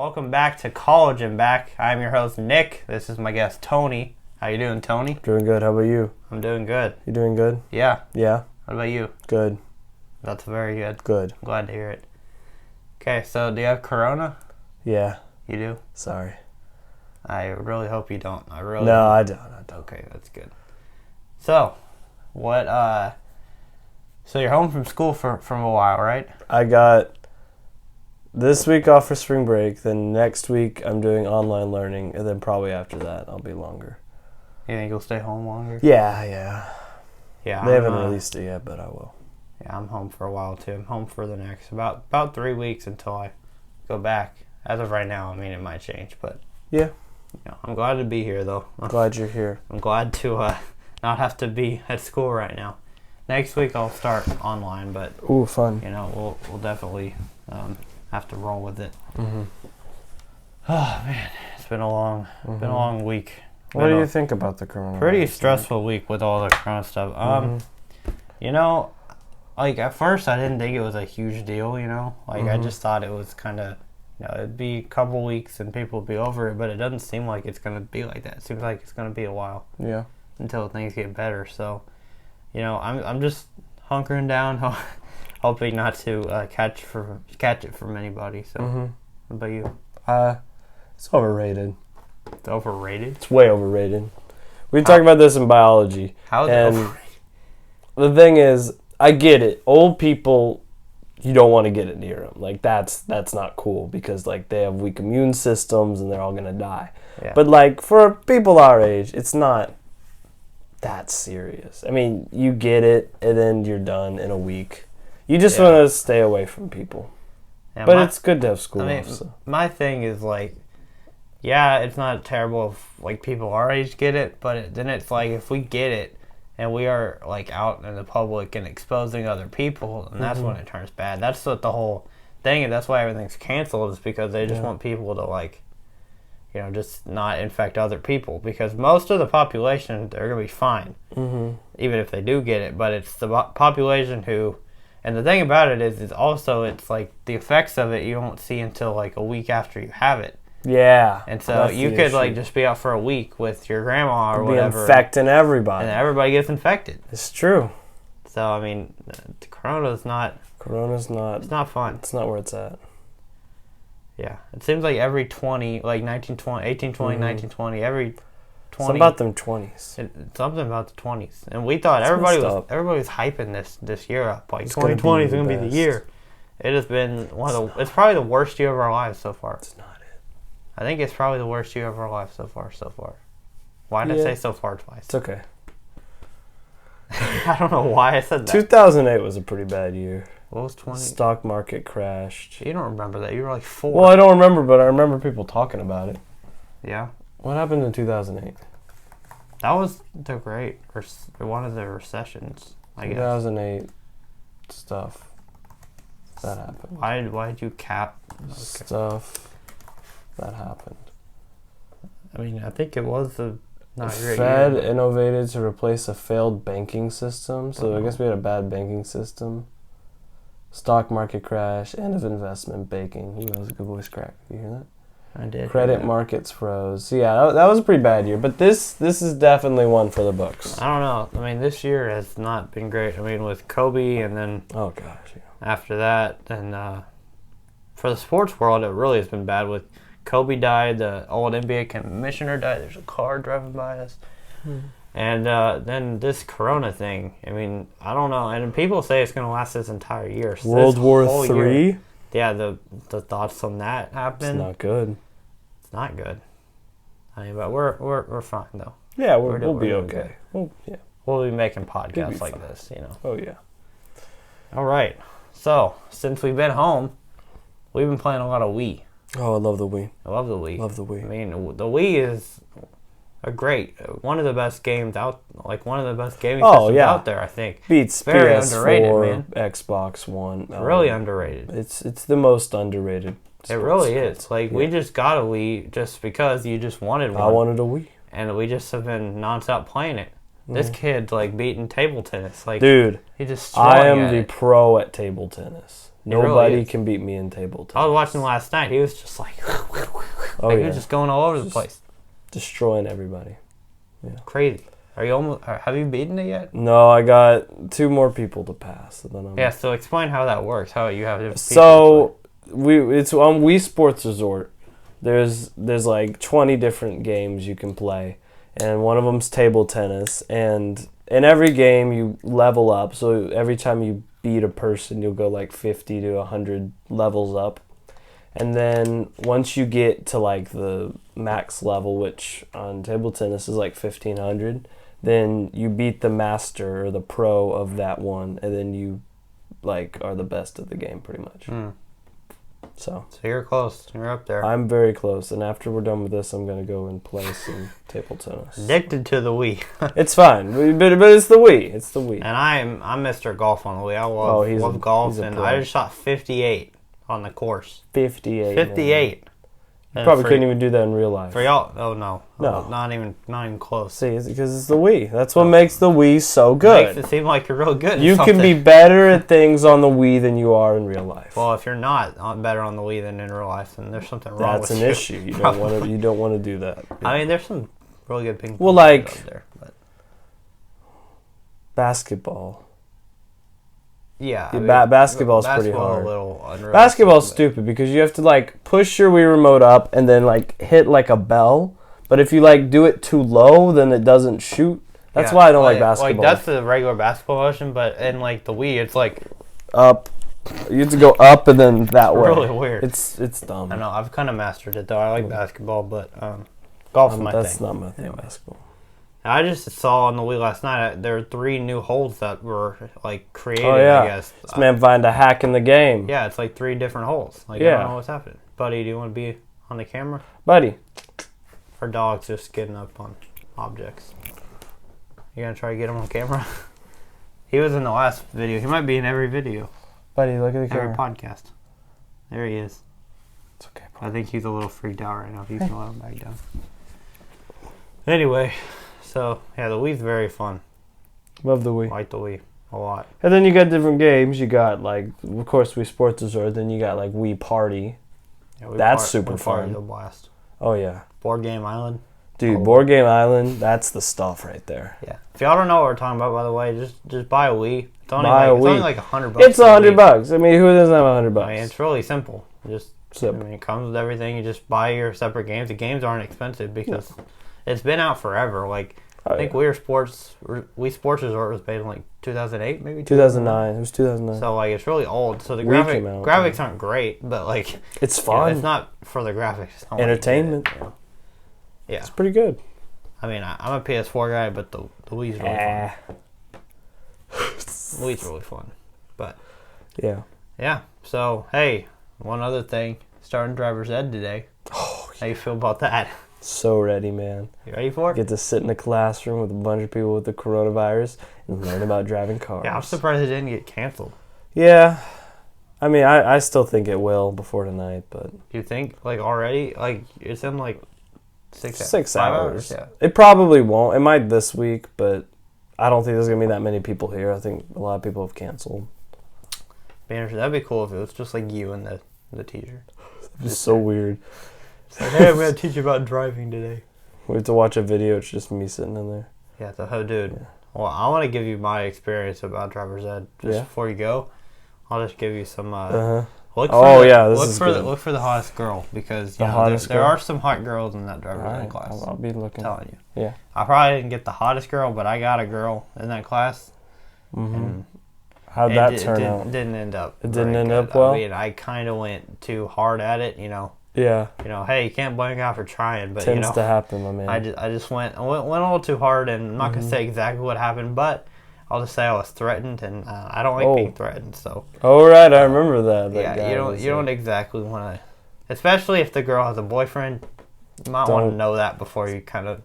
Welcome back to College and Back. I'm your host, Nick. This is my guest, Tony. How you doing, Tony? Doing good. How about you? I'm doing good. You doing good? Yeah. Yeah? What about you? Good. That's very good. Good. I'm glad to hear it. Okay, so do you have corona? Yeah. You do? Sorry. I really hope you don't. I don't. Okay, that's good. So, so you're home from school from a while, right? I got this week off for spring break, then next week I'm doing online learning, and then probably after that I'll be longer. You think you'll stay home longer? Yeah. Yeah. They haven't released it yet, but I will. Yeah, I'm home for a while too. I'm home for the next about 3 weeks until I go back. As of right now, I mean, it might change, but yeah. I'm glad to be here though. Glad you're here. I'm glad to not have to be at school right now. Next week I'll start online, but ooh, fun. We'll definitely have to roll with it. Mm-hmm. Oh man, it's been a long week. What do you think about the coronavirus? Pretty stressful week with all the corona stuff. Like at first I didn't think it was a huge deal. I just thought it was kind of, it'd be a couple weeks and people would be over it, but it doesn't seem like it's gonna be like that. It seems like it's gonna be a while. Yeah. Until things get better. So, I'm just hunkering down, hoping not to catch it from anybody. So, What about you? It's overrated. It's overrated? It's way overrated. We talk about this in biology. How is it overrated? The thing is, I get it. Old people, you don't want to get it near them. Like, that's not cool because, like, they have weak immune systems and they're all going to die. Yeah. But, like, for people our age, it's not that serious. I mean, you get it and then you're done in a week. You just want to stay away from people. Yeah, but it's good to have school off. So. My thing is, like, it's not terrible if, like, people our age get it, but then it's like if we get it and we are, like, out in the public and exposing other people, and that's when it turns bad. That's what the whole thing is. That's why everything's canceled, is because they just want people to, like, just not infect other people. Because most of the population, they're going to be fine, even if they do get it. But it's the population who... And the thing about it is also it's, like, the effects of it you won't see until, like, a week after you have it. Yeah. And so you could, like, just be out for a week with your grandma or whatever. Infecting everybody. And everybody gets infected. It's true. So, I mean, Corona's not... It's not fun. It's not where it's at. Yeah. It seems like every 20, like 1820, 1920, every 20... Something about them 20s. Something about the 20s. And we thought everybody was hyping this year up. Like, 2020 is going to be the year. It has been it's probably the worst year of our lives so far. It's not it. I think it's probably the worst year of our lives so far. Why did I say so far twice? It's okay. I don't know why I said that. 2008 was a pretty bad year. What was 20? Stock market crashed. You don't remember that. You were like 4. Well, I don't remember, but I remember people talking about it. Yeah. What happened in 2008? That was one of the recessions, I guess. 2008 stuff. That happened. Why did you cap stuff that happened? I mean, I think it was the Fed innovated to replace a failed banking system. So I guess we had a bad banking system. Stock market crash, end of investment banking. Ooh, that was a good voice crack. You hear that? I did. Credit markets froze. So yeah, that was a pretty bad year. But this is definitely one for the books. I don't know. I mean, this year has not been great. I mean, with Kobe and then after that, and for the sports world, it really has been bad. With Kobe died, the old NBA commissioner died. There's a car driving by us. And then this Corona thing. I mean, I don't know. And people say it's going to last this entire year. So World War III? Yeah, the thoughts on that happen. It's not good. It's not good. I mean, but we're fine though. Yeah, we'll be okay. We'll be making podcasts like this, Oh yeah. All right. So since we've been home, we've been playing a lot of Wii. Oh, I love the Wii. I love the Wii. Love the Wii. I mean, the Wii is one of the best games out, like one of the best gaming systems out there, I think. Beats very PS4, underrated, man. Xbox One. Really underrated. It's the most underrated. It really is. Like, we just got a Wii just because you just wanted one. I wanted a Wii. And we just have been nonstop playing it. This kid's, like, beating table tennis. Like, dude, he just I am the pro at table tennis. Nobody can beat me in table tennis. I was watching last night. He was just like... Oh, like, yeah. you're just going all over the place. Destroying everybody. Yeah. Crazy. Are you almost? Have you beaten it yet? No, I got 2 more people to pass. And then I'm... Yeah. So explain how that works. How you have different So it's on Wii Sports Resort. There's like 20 different games you can play, and one of them's table tennis. And in every game you level up. So every time you beat a person, you'll go like 50 to 100 levels up. And then once you get to like the max level, which on table tennis is like 1500, then you beat the master or the pro of that one, and then you like are the best of the game pretty much. So you're close. You're up there. I'm very close, and after we're done with this, I'm gonna go and play some table tennis. Addicted to the Wii. It's fine, but it's the Wii. It's the Wii. And I'm Mr. Golf on the Wii. I love golf, and I just shot 58 on the course. 58. 58. You probably couldn't even do that in real life. For y'all, no, No. not even close. See, it's because it's the Wii. That's what makes the Wii so good. Makes it seem like you're real good. At You something. can be better at things on the Wii than you are in real life. Well, if you're not better on the Wii than in real life, then there's something wrong with That's you. an issue. You don't want to do that. I mean, there's some really good ping pong. Well, like out there, but basketball. yeah, Basketball's pretty hard. A little unrealistic, Basketball's but- stupid because you have to like push your Wii remote up and then like hit like a bell. But if you like do it too low, then it doesn't shoot. That's why I don't like basketball. Like that's the regular basketball motion, but in like the Wii, it's like up. You have to go up and then that way. really weird. It's dumb. I know. I've kind of mastered it though. I like basketball, but golf is my that's thing. not my thing. Basketball. I just saw on the Wii last night there were 3 new holes that were like created. Oh yeah. I guess. This man find a hack in the game. Yeah, it's like 3 different holes. Like I Yeah. don't know what's happening. Buddy, do you want to be on the camera? Buddy. Our dog's just getting up on objects. You gonna try to get him on camera? He was in the last video. He might be in every video. Buddy, look at the Every camera. podcast. There he is. It's okay, I think he's a little freaked out right now. If you can let him back down. Anyway, so yeah, the Wii's very fun. Love the Wii. I like the Wii a lot. And then you got different games. You got like, of course, Wii Sports Resort. Then you got like Wii Party. Yeah, That's super fun. A blast. Oh yeah, Board Game Island. dude, Board Game Island. That's the stuff right there. Yeah. If y'all don't know what we're talking about, by the way, just buy a Wii. It's only Buy a it's Wii. only like $100. It's $100. I mean, who doesn't have $100? I mean, it's really simple. Just I mean, it comes with everything. You just buy your separate games. The games aren't expensive because it's been out forever. Like I think Wii Sports Resort was made in like 2008, maybe 2009. It was 2009. So like it's really old. So the Wii came out, graphics aren't great, but like It's you know, fun. it's not for the graphics. It's not like Entertainment. you know. Yeah. It's pretty good. I mean, I'm a PS4 guy, but the Wii's really fun. Wii's really fun. But yeah. So hey, one other thing, starting driver's ed today. Oh, How you feel about that? so ready, man. You ready for it? Get to sit in a classroom with a bunch of people with the coronavirus and learn about driving cars. Yeah, I'm surprised it didn't get canceled. Yeah. I mean, I still think it will before tonight, but... You think, like, already? Like, it's in, like, 6 hours. Yeah. It probably won't. It might this week, but I don't think there's going to be that many people here. I think a lot of people have canceled. That'd be cool if it was just, like, you and the teacher. It's so weird. It's like, hey, I'm going to teach you about driving today. We have to watch a video. It's just me sitting in there. Yeah, so, dude. Yeah. Well, I want to give you my experience about driver's ed. Just before you go, I'll just give you some... Look for the hottest girl, because you know, there are some hot girls in that driver's ed class. I'll be looking. I'm telling you. Yeah. I probably didn't get the hottest girl, but I got a girl in that class. Mm-hmm. How'd that turn out? It didn't end up. It didn't end up well? I mean, I kind of went too hard at it, you know. Yeah. You know, hey, you can't blame a guy for trying, but Tends to happen, my man. I just went a little too hard, and I'm not gonna say exactly what happened, but I'll just say I was threatened, and I don't like being threatened. So. Oh right, I remember that. Yeah, you don't exactly want to, especially if the girl has a boyfriend. You might want to know that before you kind of,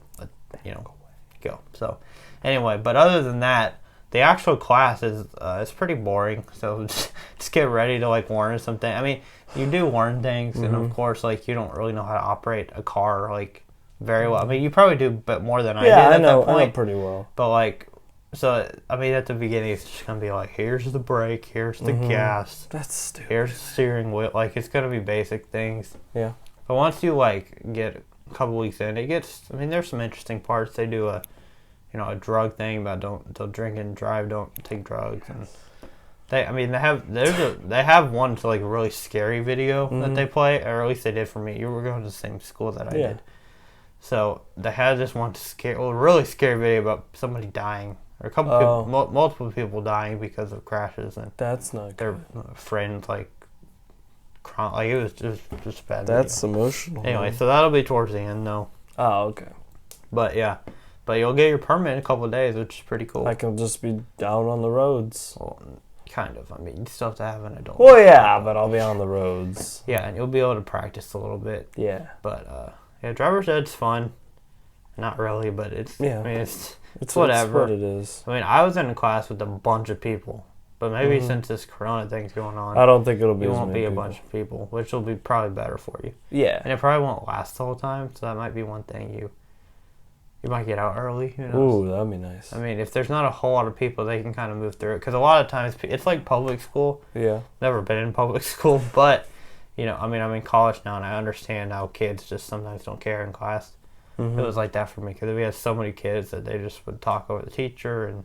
go. So, anyway, but other than that, the actual class is it's pretty boring. So just get ready to like learn something. I mean, you do learn things, and of course, like you don't really know how to operate a car like very well. I mean, you probably do, but more than I did at that point. I know pretty well. But like. So, I mean, at the beginning, it's just going to be like, here's the brake, here's the gas. That's stupid. Here's the steering wheel. Like, it's going to be basic things. Yeah. But once you like get a couple weeks in, it gets. I mean, there's some interesting parts. They do a drug thing about don't drink and drive, don't take drugs, and they have one to like a really scary video that they play, or at least they did for me. You were going to the same school that I did, so they had this one really scary video about somebody dying, or a couple people, multiple people dying because of crashes, and that's not their friends like crying. Like it was just a bad. That's video. emotional. Anyway, so that'll be towards the end though. Oh, okay. But yeah. But you'll get your permit in a couple of days, which is pretty cool. I can just be out on the roads. Well, kind of. I mean, you still have to have an adult. Well, yeah, but I'll be on the roads. Yeah, and you'll be able to practice a little bit. Yeah. But, driver's ed's fun. Not really, but it's... Yeah. I mean, it's whatever. It's what it is. I mean, I was in a class with a bunch of people. But maybe since this corona thing's going on... I don't think it'll be it as won't many be a people. bunch of people, which will be probably better for you. Yeah. And it probably won't last the whole time, so that might be one thing you might get out early. Who knows? Ooh, that'd be nice. I mean, if there's not a whole lot of people, they can kind of move through it. Because a lot of times, it's like public school. Yeah. Never been in public school, but, I mean, I'm in college now, and I understand how kids just sometimes don't care in class. Mm-hmm. It was like that for me, because we had so many kids that they just would talk over the teacher. And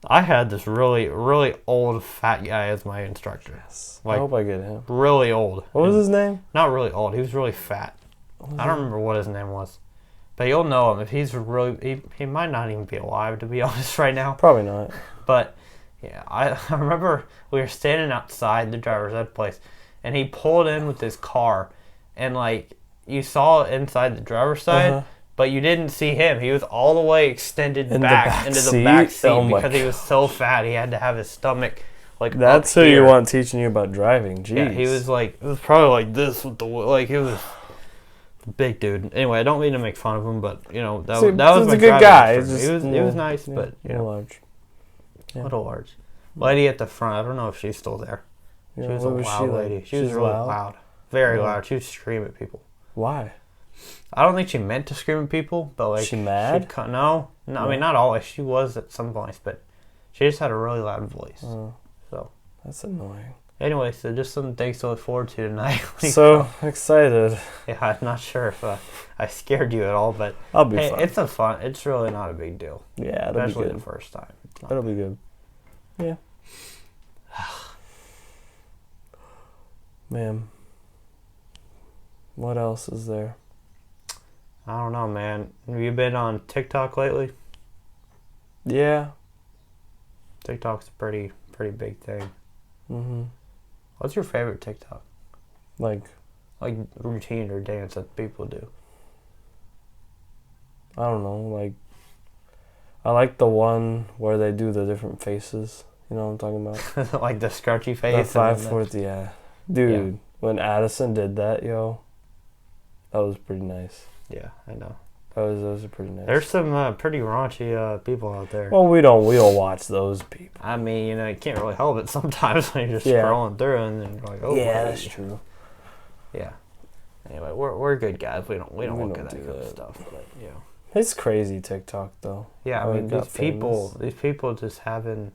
I had this really, really old fat guy as my instructor. Yes. Like, I hope I get him. Really old. What was his name? Not really old. He was really fat. I don't remember what his name was. But you'll know him if he's really... He might not even be alive, to be honest, right now. Probably not. But, yeah, I remember we were standing outside the driver's ed place, and he pulled in with his car, and, like, you saw inside the driver's side, but you didn't see him. He was all the way extended back into the back seat because he was so fat. He had to have his stomach, like, that's who you want teaching you about driving. Jeez. Yeah, he was, like... It was probably like this with the... Like, it was... Big dude. Anyway, I don't mean to make fun of him, but that was my a good guy. He was nice, but large. Yeah. Little large. Lady at the front. I don't know if she's still there. Yeah, she was a loud lady. She was really loud, very loud. She would scream at people. Why? I don't think she meant to scream at people, but like she mad? No. I mean not always. She was at some points, but she just had a really loud voice. So that's annoying. Anyway, so just some things to look forward to tonight. So excited. Yeah, I'm not sure if I scared you at all, but I'll be fine. It's really not a big deal. Yeah, it'll especially be good. The first time. It'll be good. Yeah. Man. What else is there? I don't know, man. Have you been on TikTok lately? Yeah. TikTok's a pretty big thing. Mm-hmm. What's your favorite TikTok? Like routine or dance that people do? I don't know. Like, I like the one where they do the different faces. You know what I'm talking about? Like the scrunchy face? The 5/4, yeah. Dude, when Addison did that, that was pretty nice. Yeah, I know. Those are pretty nice. There's some pretty raunchy people out there. Well, we don't watch those people. I mean, you can't really help it sometimes when you're just scrolling through and then you're like, oh, yeah, that's true. Yeah. Anyway, we're good guys. We don't look at that kind of stuff. But it's crazy TikTok though. Yeah, I mean these people just having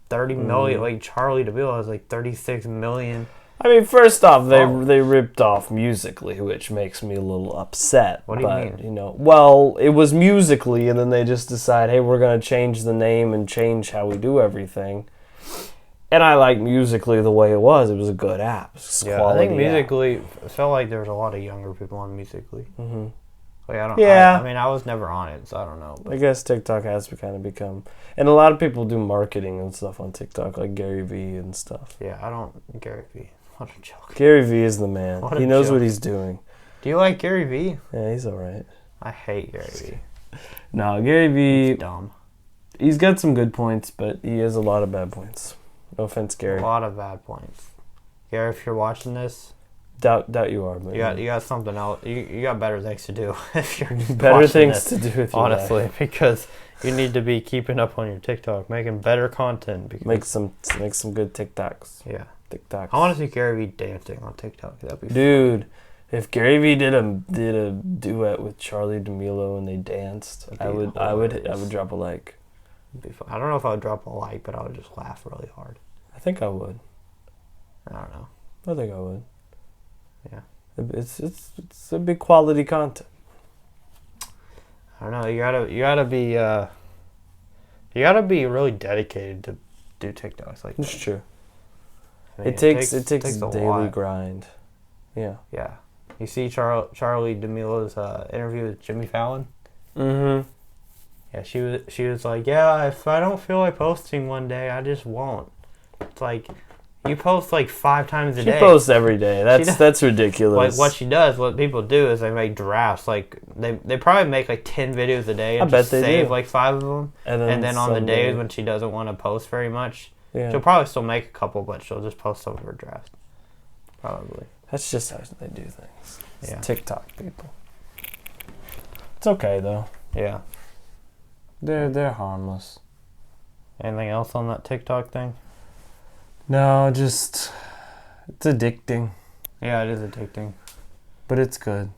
30 million. Like Charlie DeVille has like 36 million. I mean, first off, they ripped off Musically, which makes me a little upset. What do you mean? Well, it was Musically, and then they just decide, hey, we're going to change the name and change how we do everything. And I like Musically the way it was. It was a good app. I think Musically, it felt like there was a lot of younger people on Musically. Mm-hmm. Like, I mean, I was never on it, so I don't know. But I guess TikTok has kind of become... And a lot of people do marketing and stuff on TikTok, like Gary Vee and stuff. Yeah, I don't... Gary Vee. What a joke. Gary Vee is the man. He knows what he's doing. Do you like Gary Vee? Yeah, he's alright. I hate Gary Vee. No, Gary Vee... He's dumb. He's got some good points, but he has a lot of bad points. No offense, Gary. A lot of bad points. Gary, if you're watching this... Doubt you are, but... You got something else. You got better things to do if you're better things to do with your honestly, life. Because you need to be keeping up on your TikTok, making better content. Because make some good TikToks. Yeah. TikToks. I want to see Gary Vee dancing on TikTok. That'd be fun. If Gary Vee did a duet with Charlie D'Amelio and they danced, I would drop a like. It'd be fun. I don't know if I would drop a like, but I would just laugh really hard. I think I would. I don't know. I think I would. Yeah. It's a big quality content. I don't know. You gotta be really dedicated to do TikToks. Like It's true. I mean, It takes a daily lot. grind. Yeah. Yeah. You see Charlie D'Amelio's interview with Jimmy Fallon? Mm-hmm. Yeah, she was like, yeah, if I don't feel like posting one day, I just won't. It's like, you post like 5 times a day. She posts every day. That's ridiculous. Like what people do is they make drafts. Like they probably make like 10 videos a day and I bet just they save do. like 5 of them. And then on the days when she doesn't want to post very much, she'll probably still make a couple, but she'll just post some of her drafts. Probably. That's just how they do things. It's Yeah. TikTok people. It's okay though. Yeah. They're harmless. Anything else on that TikTok thing? No, just it's addicting, Yeah, it is addicting. but it's good.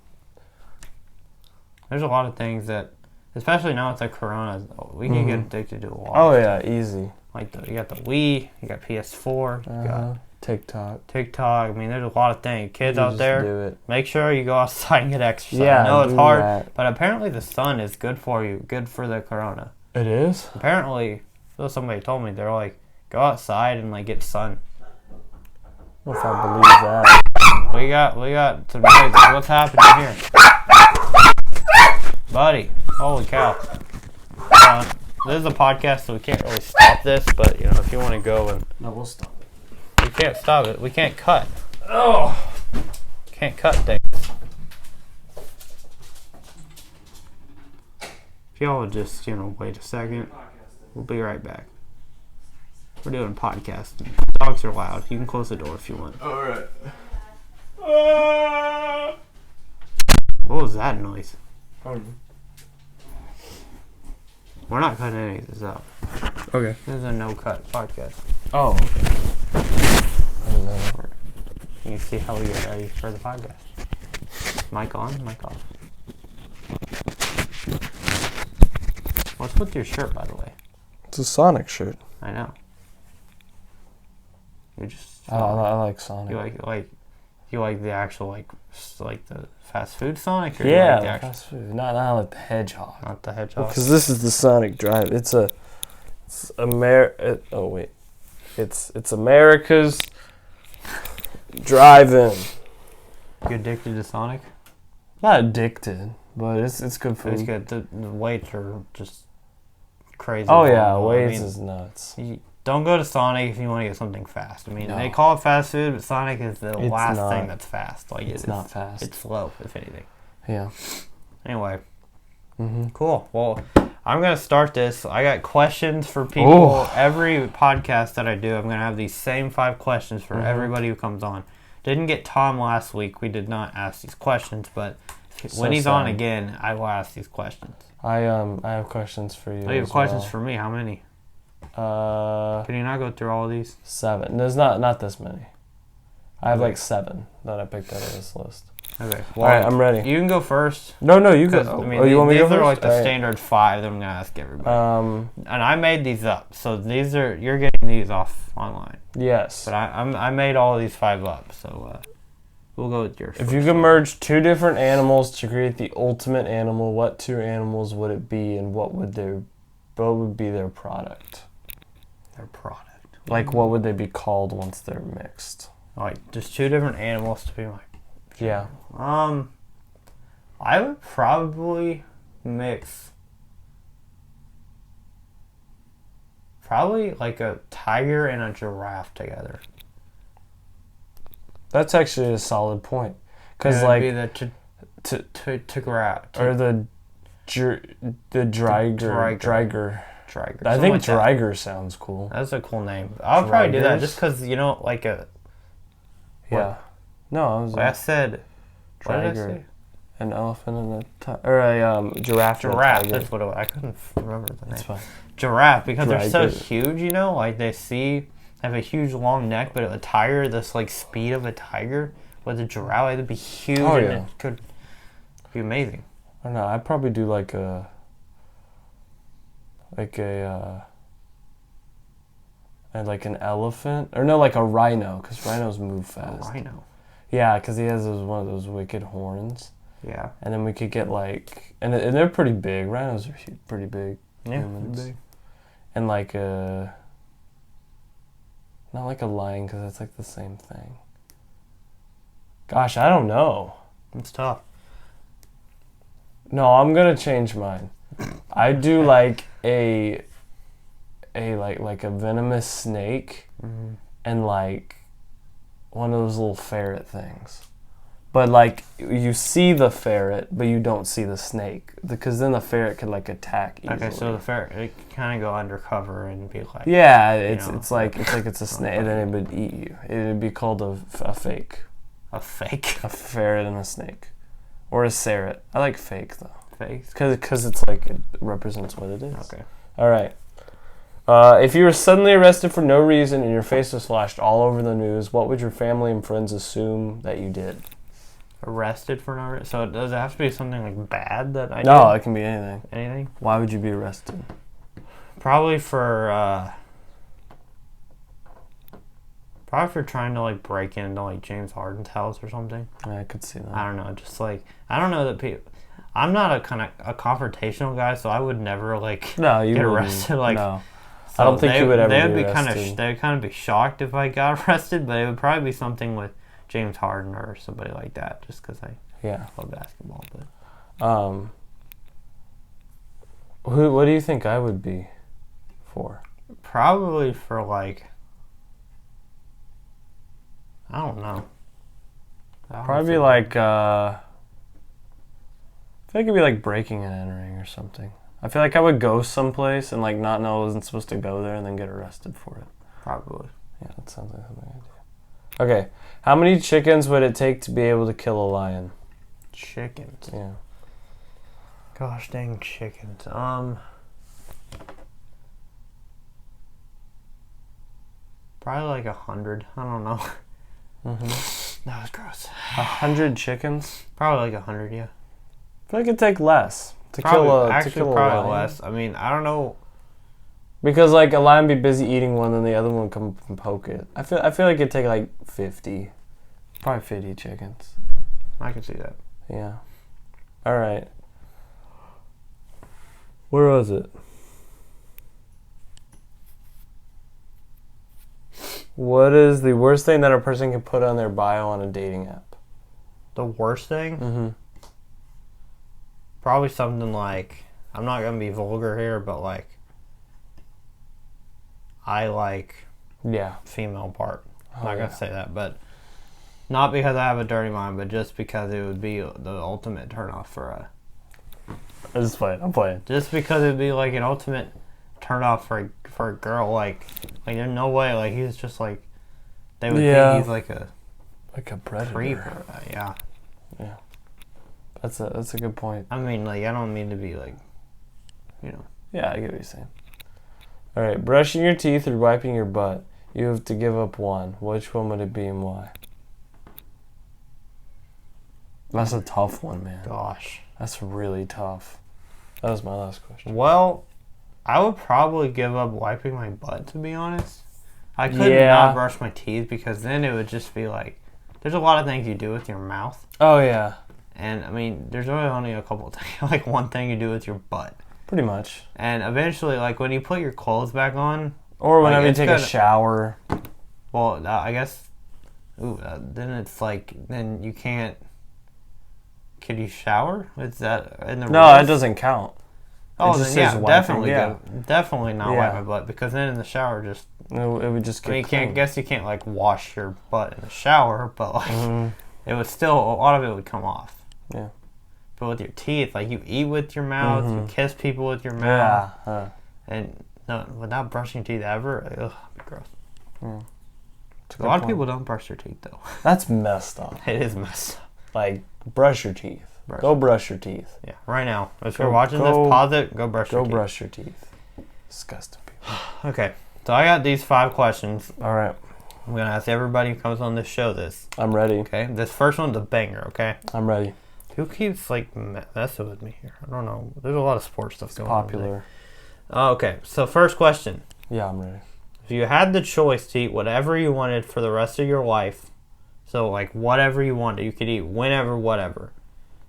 There's a lot of things that, especially now with the corona, we can get addicted to a lot. Oh yeah, easy. Like you got the Wii, you got PS4, you got TikTok. TikTok. I mean, there's a lot of things. Kids You out just there, do it. make sure you go outside and get exercise. Yeah, I know it's do hard, that. but apparently the sun is good for you, good for the corona. It is. Apparently, so somebody told me, they're like, go outside and like get sun. I don't know if I believe that. We got some noises. What's happening here? Buddy, holy cow. This is a podcast, so we can't really stop this, but you know, if you want to go and... No, we'll stop it. We can't stop it. We can't cut. Oh! Can't cut things. If y'all would just, wait a second, we'll be right back. We're doing podcasting. Dogs are loud. You can close the door if you want. Alright. What was that noise? Okay. We're not cutting any of this out. Okay. This is a no-cut podcast. Oh, okay. I don't know. You see how we get ready for the podcast. Mic on, mic off. What's with your shirt, by the way? It's a Sonic shirt. I know. You just... I like Sonic. You like the actual, like the fast food Sonic? Or Yeah, you like the actual, fast food. Not like the hedgehog. not the hedgehog? Because this is the Sonic Drive. It's America's drive-in. You addicted to Sonic? Not addicted, but it's good food. It's good. The weights are just crazy. Oh yeah, I Wade's mean, is nuts. you don't go to Sonic if you want to get something fast. I mean, No. they call it fast food, but Sonic is the It's last not. thing that's fast. Like It's not fast. It's slow, if anything. Yeah. Anyway, Mm-hmm. cool. Well, I'm gonna start this. I got questions for people. Ooh. Every podcast that I do, I'm gonna have these same 5 questions for everybody who comes on. Didn't get Tom last week. We did not ask these questions, but when he's on again, I will ask these questions. I have questions for you. Oh, you have questions for me? How many? for Can you not go through all of these? 7. There's not this many. I have like 7 that I picked out of this list. Okay. All right, I'm ready. You can go first. No, you go. 'Cause, I mean, you want me to go these are first? like the All right. standard 5 that I'm gonna ask everybody. And Um. I made these up, so you're getting these off online. Yes. But I made all of these 5 up, so we'll go with yours. If you could merge 2 different animals to create the ultimate animal, what 2 animals would it be, and what would be their product? Their product. Like, what would they be called once they're mixed? Like just 2 different animals to be like. Yeah. I would probably mix. Probably like a tiger and a giraffe together. That's actually a solid point. Because, It'd like, be the Tigra. or the Driger. Driger. I think Driger sounds cool. That's a cool name. I would probably do that Drigers? just because, like a... Yeah. No, I said... What did I Driger. say? An elephant and a giraffe. and a Giraffe. tiger. That's what I couldn't remember the name. That's fine. Giraffe, because they're so Driger. huge, like they have a huge long neck, but a tiger, this like speed of a tiger with a giraffe, it'd be huge and yeah. it could be amazing. I don't know. I'd probably do like an elephant, or no, like a rhino, because rhinos move fast. A rhino. Yeah, because he has one of those wicked horns. Yeah. And then we could get like, and they're pretty big. Rhinos are pretty big. Yeah, humans. big. And like not like a lion because that's like the same thing. Gosh, I don't know. It's tough. No, I'm gonna change mine. I do like a like a venomous snake and like one of those little ferret things. But like you see the ferret, but you don't see the snake because then the ferret could like attack easily. Okay, so the ferret it can kind of go undercover and be like. Yeah, it's like it's a snake, and then it would eat you. It would be called a fake. A fake. A ferret and a snake, or a serret. I like fake though. Fake. Because it's like it represents what it is. Okay. All right. If you were suddenly arrested for no reason and your face was flashed all over the news, what would your family and friends assume that you did? Arrested for no reason? So does it have to be something like bad that I did? No, it can be anything. Anything? Why would you be arrested? Probably for trying to like break into like James Harden's house or something. Yeah, I could see that. I don't know. Just like I don't know that people. I'm not a confrontational guy, so I would never like get arrested. Like, no. So I don't think you would ever be arrested. They would kind of be shocked if I got arrested, but it would probably be something with James Harden or somebody like that, just because I love basketball. But what do you think I would be for? Probably for like I don't know. Probably like I feel like it'd be like breaking and entering or something. I feel like I would go someplace and like not know I wasn't supposed to go there and then get arrested for it. Probably. Yeah, that sounds like something I do. Okay, how many chickens would it take to be able to kill a lion? Chickens. Yeah. Gosh dang chickens. Probably like 100. I don't know. That was gross. 100 chickens? Probably like 100. Yeah. I feel like it'd take less to probably, kill a probably lion. less. I mean, I don't know. Because like a lion would be busy eating one, then the other one would come and poke it. I feel like it'd take like 50, probably 50 chickens. I can see that. Yeah. All right. Where was it? What is the worst thing that a person can put on their bio on a dating app? The worst thing? Mm-hmm. Probably something like, I'm not going to be vulgar here, but like, I like female part. I'm not going to say that, but not because I have a dirty mind, but just because it would be the ultimate turnoff for a... I'm playing. Just because it would be like an ultimate turnoff for a girl, like there's no way, like he's just like, they would think he's like a predator. Creep or, yeah. That's a good point. I mean, like, I don't mean to be like, you know. Yeah, I get what you're saying. All right, brushing your teeth or wiping your butt. You have to give up one. Which one would it be and why? That's a tough one, man. Gosh. That's really tough. That was my last question. Well, I would probably give up wiping my butt, to be honest. I could not brush my teeth because then it would just be like, there's a lot of things you do with your mouth. Oh, yeah. And, I mean, there's really only a couple of things, like one thing you do with your butt. Pretty much. And eventually, like, when you put your clothes back on. Or whenever you take a shower. Well, I guess, then it's like, then you can't. Could you shower? Is that in the rules? No, it doesn't count. Oh, then definitely not wipe my butt, because then in the shower just... It would just get clean. You can't, like, wash your butt in the shower, but, like, it would still, a lot of it would come off. Yeah. But with your teeth, like, you eat with your mouth, you kiss people with your mouth. Yeah. And without brushing your teeth ever, ugh, it'd be gross. Yeah. A lot of people don't brush their teeth, though. That's messed up. It is messed up. Like, brush your teeth. Go brush your teeth. Yeah, right now. If you're watching this, pause it, go brush your teeth. Go brush your teeth. Disgusting people. Okay, so I got these 5 questions. All right. I'm going to ask everybody who comes on this show this. I'm ready. Okay, this first one's a banger, okay? I'm ready. Who keeps, like, messing with me here? I don't know. There's a lot of sports stuff going popular. on. Okay, so first question. Yeah, I'm ready. If you had the choice to eat whatever you wanted for the rest of your life, So, like, whatever you wanted, you could eat whenever, whatever.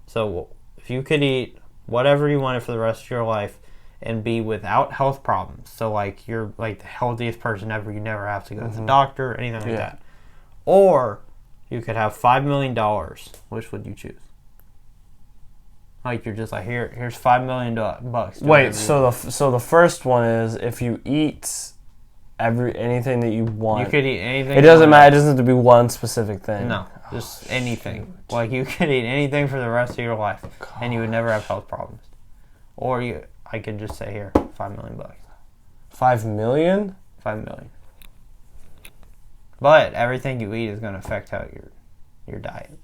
So, if you could eat whatever you wanted for the rest of your life and be without health problems, so, like, you're, like, the healthiest person ever, you never have to go to the doctor or anything like that. Or you could have $5 million. Which would you choose? Like, you're just like, here's $5 million bucks. Wait, so the first one is if you eat anything that you want. You could eat anything. It doesn't matter. It doesn't have to be one specific thing. No, just anything. Shoot. Like, you could eat anything for the rest of your life, and you would never have health problems. Or I could just say, here, $5 million bucks. $5 million? $5 million. But everything you eat is going to affect how your diet.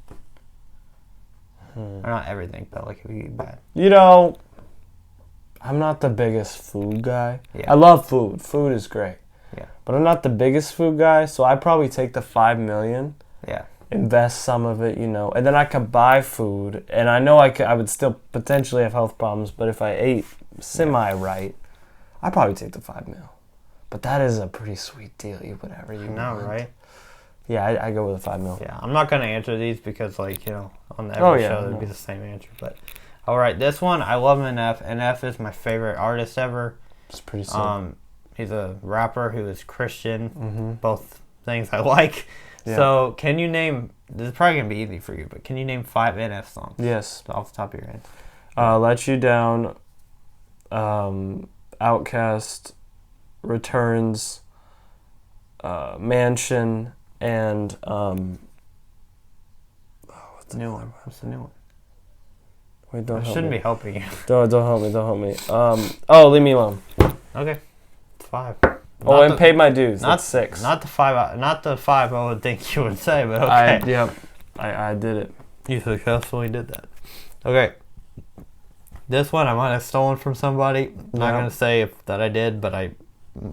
Or not everything, but like if you eat bad. You know, I'm not the biggest food guy. Yeah. I love food. Food is great. Yeah. But I'm not the biggest food guy, so I'd probably take the $5 million. Yeah. Invest some of it, and then I could buy food, and I know I would still potentially have health problems, but if I ate semi-right, I'd probably take the $5 million. But that is a pretty sweet deal. Eat whatever you want. Right? Yeah, I go with the $5 million. Yeah, I'm not going to answer these because, like, on every show there'd be the same answer. But, all right, this one, I love NF. NF is my favorite artist ever. It's pretty sick. He's a rapper who is Christian. Both things I like. Yeah. So, can you name, this is probably going to be easy for you, but can you name 5 NF songs? Yes. Off the top of your head. Let You Down, Outcast, Returns, Mansion, and what's the new one? What's the new one? Wait, don't help me. I shouldn't be helping you. Don't help me. Leave me alone. Okay, it's 5. And paid my dues. That's 6. Not the 5. Not the 5. I would think you would say, but okay. I did it. You successfully did that. Okay. This one I might have stolen from somebody. Not gonna say that I did, but I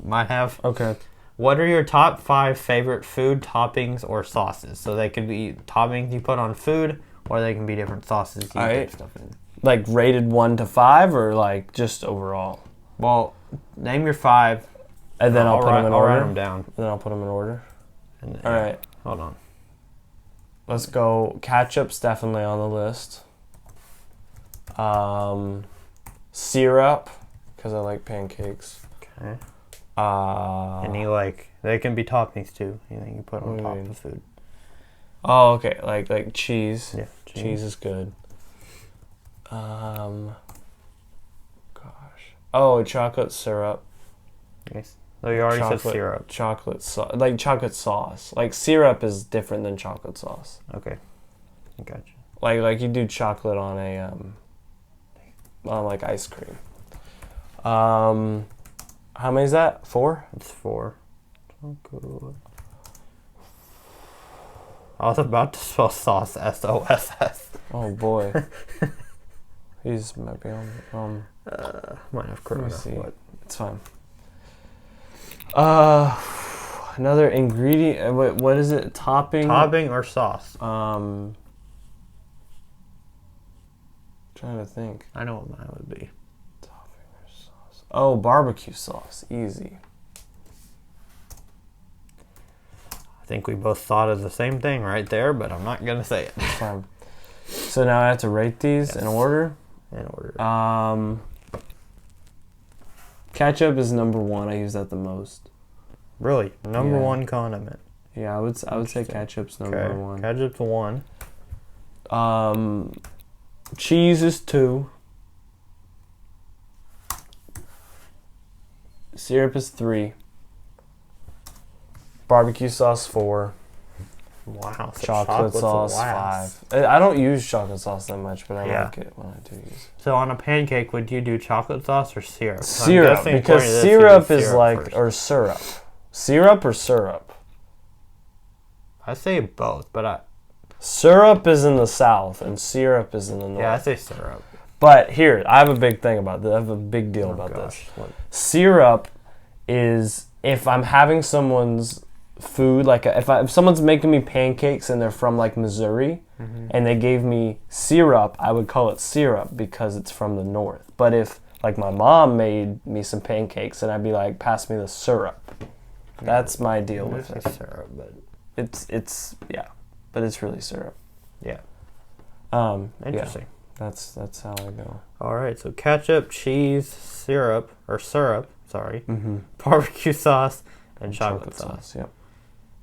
might have. Okay. What are your top 5 favorite food toppings or sauces? So they could be toppings you put on food, or they can be different sauces you put stuff in. Like rated 1 to 5, or like just overall? Well, name your 5, and then I'll put them in order. I'll write them down. And then I'll put them in order. And, all right. Hold on. Let's go. Ketchup's definitely on the list. Syrup, because I like pancakes. Okay. And they can be toppings too. Anything you put on top of the food. Oh, okay. Like cheese. Yeah. Cheese is good. Oh, chocolate syrup. Yes. So you already said syrup. Chocolate sauce. Like chocolate sauce. Like syrup is different than chocolate sauce. Okay. I gotcha. Like you do chocolate on a on like ice cream. How many is that? 4? It's 4. Oh, good. I was about to spell sauce SOSS. Oh boy. He's might be on. Might have corona. Let me see. It's fine. Another ingredient. What is it? Topping. Topping or sauce? Trying to think. I know what mine would be. Topping or sauce? Oh, barbecue sauce. Easy. I think we both thought of the same thing right there, but I'm not gonna say it. It's fine. So now I have to rate these in order. In order. Ketchup is number 1. I use that the most. Really? Number 1 condiment. Yeah, I would say ketchup's number 1. Ketchup's 1. Cheese is 2. Syrup is 3. Barbecue sauce 4. Wow. So chocolate sauce 5. I don't use chocolate sauce that much, but I like it when I do use it. So on a pancake, would you do chocolate sauce or syrup? Syrup, because syrup is like, or syrup. Syrup or syrup? I say both, but syrup is in the South and syrup is in the North. Yeah, I say syrup. But here, I have a big thing about this. I have a big deal about this. What? Syrup is, if I'm having someone's food, like if someone's making me pancakes and they're from like Missouri, and they gave me syrup, I would call it syrup because it's from the North. But if like my mom made me some pancakes, and I'd be like, pass me the syrup. That's my deal with it. Syrup, but it's yeah. but it's really syrup. Yeah. Interesting. Yeah, that's how I go. All right, so ketchup, cheese, syrup, sorry, barbecue sauce, and chocolate sauce. Yep.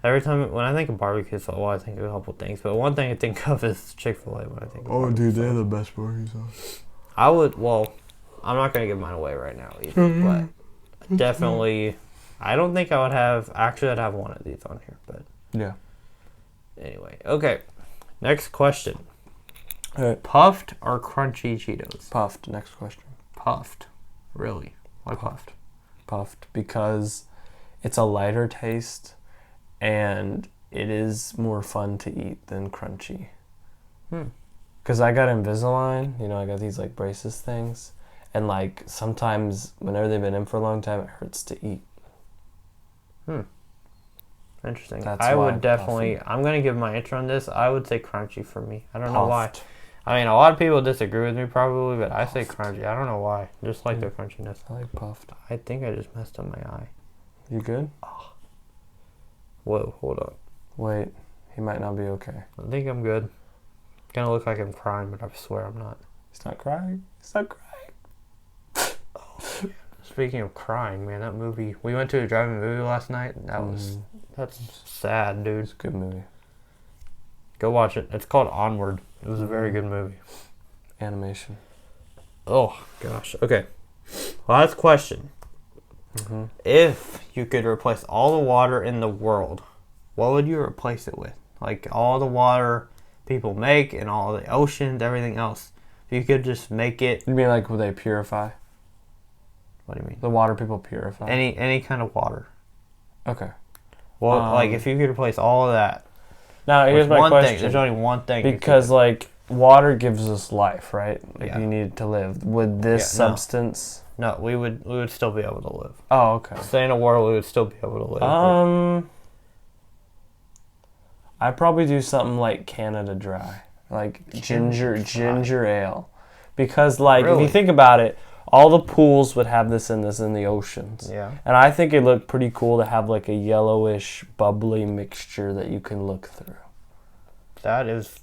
Every time when I think of barbecue sauce, I think of a couple things, but one thing I think of is Chick-fil-A when I think of barbecue sauce. They're the best barbecue sauce. I'm not going to give mine away right now either, but definitely, I don't think I would have, actually I'd have one of these on here, but. Yeah. Anyway, okay, next question. All right. Puffed or crunchy Cheetos? Puffed, next question. Puffed. Really? Why puffed? Puffed because it's a lighter taste and it is more fun to eat than crunchy. Because I got Invisalign, I got these like braces things, and like sometimes whenever they've been in for a long time, it hurts to eat. Interesting. That's I why would definitely, I'm going to give my answer on this. I would say crunchy for me. I don't know why. I mean, a lot of people disagree with me probably, but I say crunchy. I don't know why. Just like the crunchiness. I like puffed. I think I just messed up my eye. You good? Oh. Whoa, hold on. Wait, he might not be okay. I think I'm good. Gonna look like I'm crying, but I swear I'm not. He's not crying. He's not crying. Oh, speaking of crying, man, that movie. We went to a drive-in movie last night. And that's sad, dude. It's a good movie. Go watch it. It's called Onward. It was a very good movie. Animation. Oh gosh. Okay. Last question. If you could replace all the water in the world, what would you replace it with? Like all the water people make and all the oceans, everything else. If you could just make it. You mean like would they purify? What do you mean? The water people purify? Any kind of water. Okay. Well, like if you could replace all of that. Now here's my question. There's only one thing. Because like water gives us life, right? Like you need it to live. Would this substance? No, we would still be able to live. Oh, okay. Stay in a world, we would still be able to live. I'd probably do something like Canada Dry, like ginger ale, because like if you think about it, all the pools would have this in the oceans. Yeah. And I think it looked pretty cool to have like a yellowish, bubbly mixture that you can look through. That is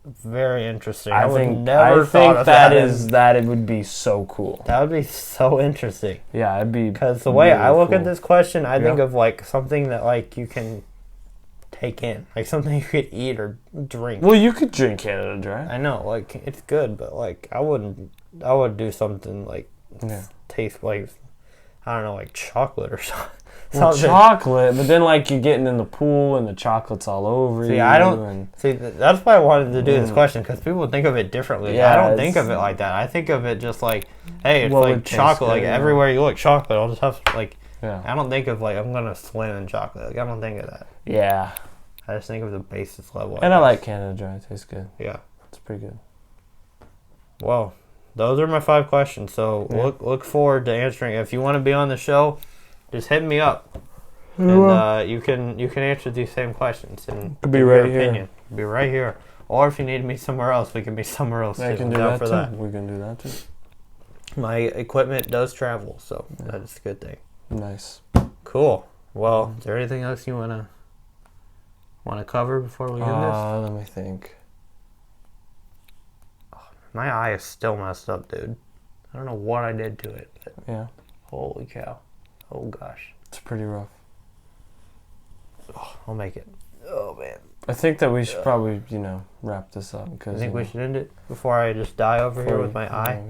very interesting. I think that it would be so cool. That would be so interesting. Yeah, it'd be because the way I look at this question, I think of like something that like you can take in, like something you could eat or drink. Well, you could drink Canada Dry. I know, like it's good, but like I would do something like taste like I don't know, like chocolate or something. Well, chocolate, but then like you're getting in the pool and the chocolate's all over you. That's why I wanted to do this question, because people think of it differently. Yeah, I don't think of it like that. I think of it just like, hey, it's like chocolate. Like everywhere you look, chocolate. I'll just have like. Yeah. I don't think of like I'm gonna swim in chocolate. Like I don't think of that. Yeah. I just think of the basis level. And I like Canada Dry. It tastes good. Yeah. It's pretty good. Well, those are my 5 questions. So look forward to answering. If you want to be on the show, just hit me up, and you can answer these same questions and could be right here. Be right here. Or if you need me somewhere else, we can be somewhere else. I can do that too. We can do that too. My equipment does travel, so that's a good thing. Nice. Cool. Well, is there anything else you wanna cover before we end this? Let me think. My eye is still messed up, dude. I don't know what I did to it, but holy cow. Oh, gosh. It's pretty rough. Oh, I'll make it. Oh, man. I think that we should probably, wrap this up. I think we should end it before I just die over here with my eye.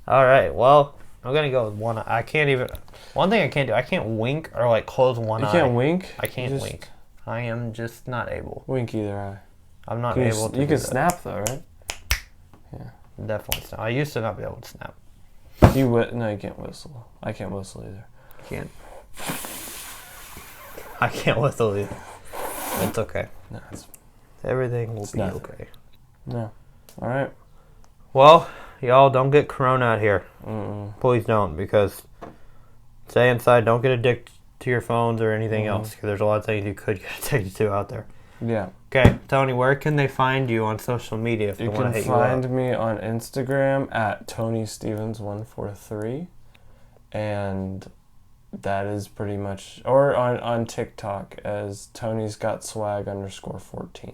All right. Well, I'm going to go with one eye. I can't even... One thing I can't do, I can't wink or, like, close one eye. You can't wink? I can't wink. I am just not able. Wink either eye. I'm not able to. You can snap, though, right? Yeah. Definitely snap. I used to not be able to snap. No, you can't whistle. I can't whistle either. I can't whistle either. It's okay. No, everything will be okay. No. All right. Well, y'all don't get corona out here. Mm-mm. Please don't, because stay inside. Don't get addicted to your phones or anything else, because there's a lot of things you could get addicted to out there. Yeah. Okay, Tony, where can they find you on social media if they want to hit you up? You can find me on Instagram at TonyStevens143, and that is pretty much, or on TikTok as Tony'sGotSwag_14.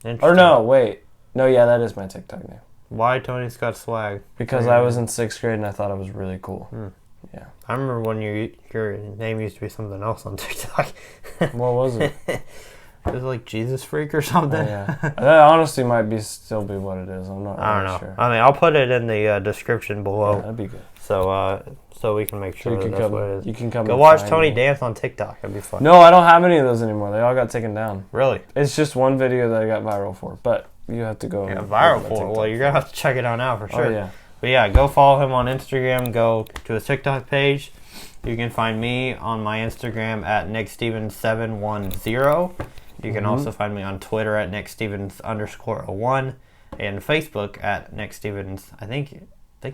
Or no, wait. No, yeah, that is my TikTok name. Why Tony's got swag? Because I was in 6th grade and I thought it was really cool. Yeah. I remember when your name used to be something else on TikTok. What was it? It was like Jesus Freak or something. Oh, yeah. That honestly might still be what it is. I'm not I don't really know. sure. I mean, I'll put it in the description below. Yeah, that'd be good. So we can make sure that's what it is. You can come. Go watch Tony dance on TikTok. That'd be fun. No, I don't have any of those anymore. They all got taken down. Really? It's just one video that I got viral for, but you have to go. Yeah, viral for it. Well, you're gonna have to check it out now for sure. Oh, yeah. But yeah, go follow him on Instagram. Go to his TikTok page. You can find me on my Instagram at nickstevens710. You can also find me on Twitter at nickstevens_01 and Facebook at nickstevens. I think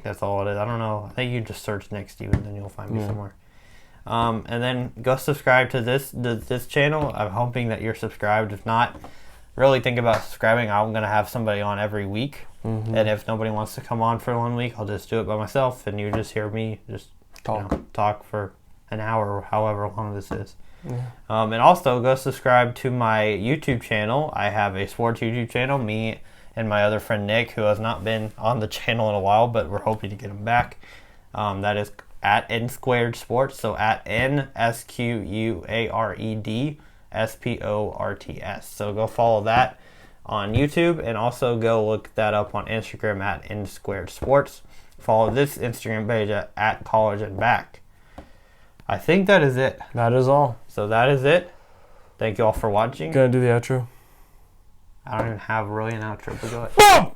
that's all it is. I don't know. I think you just search Nick Stevens and you'll find me somewhere. And then go subscribe to this channel. I'm hoping that you're subscribed. If not, really think about subscribing. I'm going to have somebody on every week. And if nobody wants to come on for 1 week, I'll just do it by myself. And you just hear me just talk for an hour or however long this is. Yeah. And also go subscribe to my YouTube channel. I have a sports YouTube channel. Me and my other friend Nick, who has not been on the channel in a while, but we're hoping to get him back. That is at N² Sports. So at NSQUAREDSPORTS. So go follow that on YouTube, and also go look that up on Instagram at N² Sports. Follow this Instagram page at College and Back. I think that is it. That is all. So that is it. Thank you all for watching. Gonna do the outro? I don't even have really an outro, but go ahead.